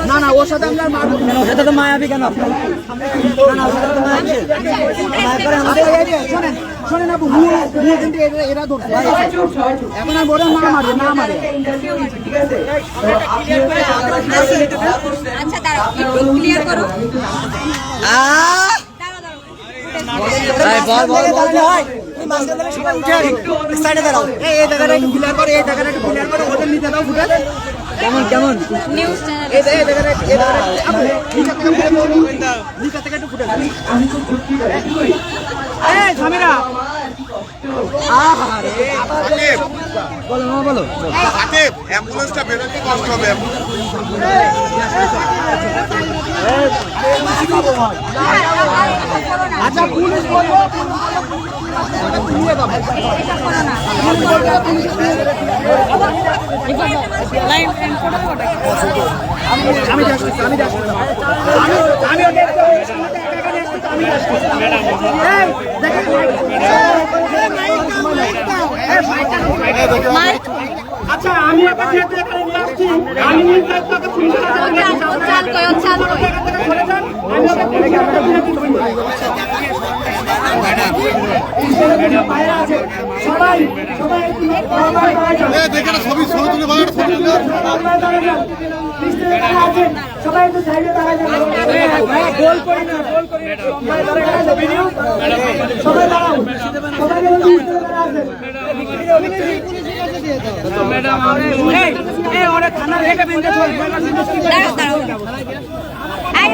না না ওর সাথে আমরা ওর সাথে তো মায়াবি কেন শোনেন আপু কিন্তু এরা ধরছে এখন আর ওরা না মারে না মারে আচ্ছা দাঁড়াও একটু ক্লিয়ার করো কেমন কেমন নিউজ বলো অ্যাম্বুলেন্সটা বেরোতে কষ্ট হবে আচ্ছা পুলিশ বলবো আচ্ছা আমি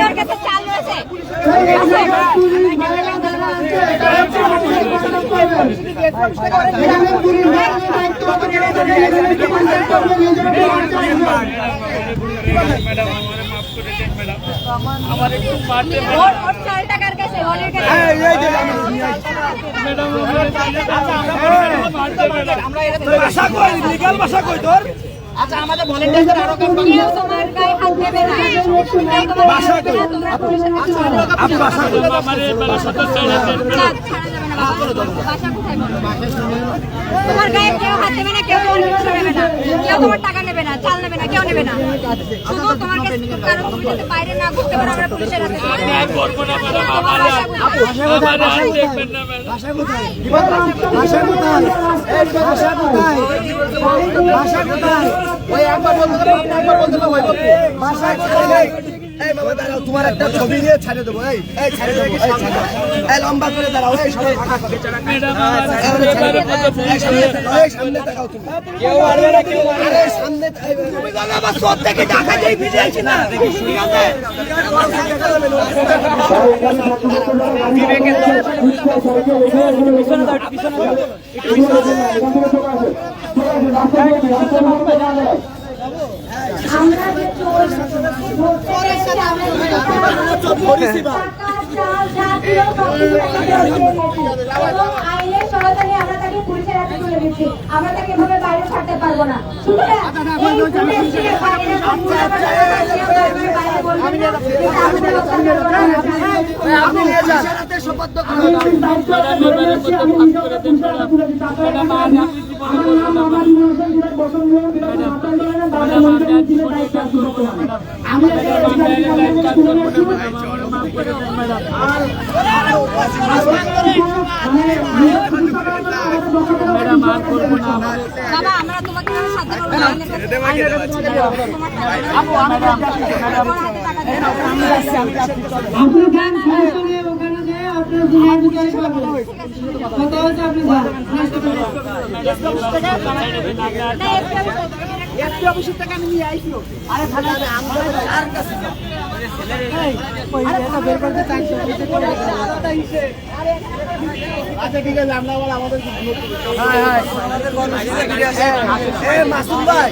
ওর কাছে চাল রয়েছে আচ্ছা আমাদের ভলান্টিয়ারদের আরো কাম বাকি আছে তোমার গায়ে হাত দেবে না বাসা কই আপনি বাসা কই আমারে বাসা তো ছেড়ে দেন বাসা কোথায় তোমার গায়ে কেউ হাত দেবে না কেউ তোমার নেবে না কেউ তোমার টাকা নেবে না চাল নেবে না কেউ নেবে না শুধু তোমার কাছে কারণ তুমি যাতে বাইরে না ঘুরতে পারো আমরা পুলিশের হাতে করব না ম্যাডাম আমার হাত দেখবেন না ম্যাডাম বাসা কোথায় বাসা কোথায় এই বাসা কোথায় বাসা কোথায় ওই একবার বলতে ওই বাসা কোথায় এই বাবা দাঁড়াও তোমার একটা ছবি নিয়ে ছেড়ে দেবো এই ছেড়ে দেবো এই লম্বা করে দাঁড়াও এই সবাই সামনে তাকাও তুমি কেউ আরে না কেউ আরে সামনে তুমি দাদা আমার সব থেকে ঢাকা দিয়ে ভিজে আছি না ঠিক আছে বিবেকের আমরা যে আইনের সহায়তায় আমরা তাকে পুলিশের হাতে তুলে দিচ্ছি আমরা তাকে এভাবে বাইরে ছাড়তে পারবো না বাবা আমরা তোমাকে সাথে আচ্ছা ঠিক আছে আমরা আবার আমাদের মাসুম ভাই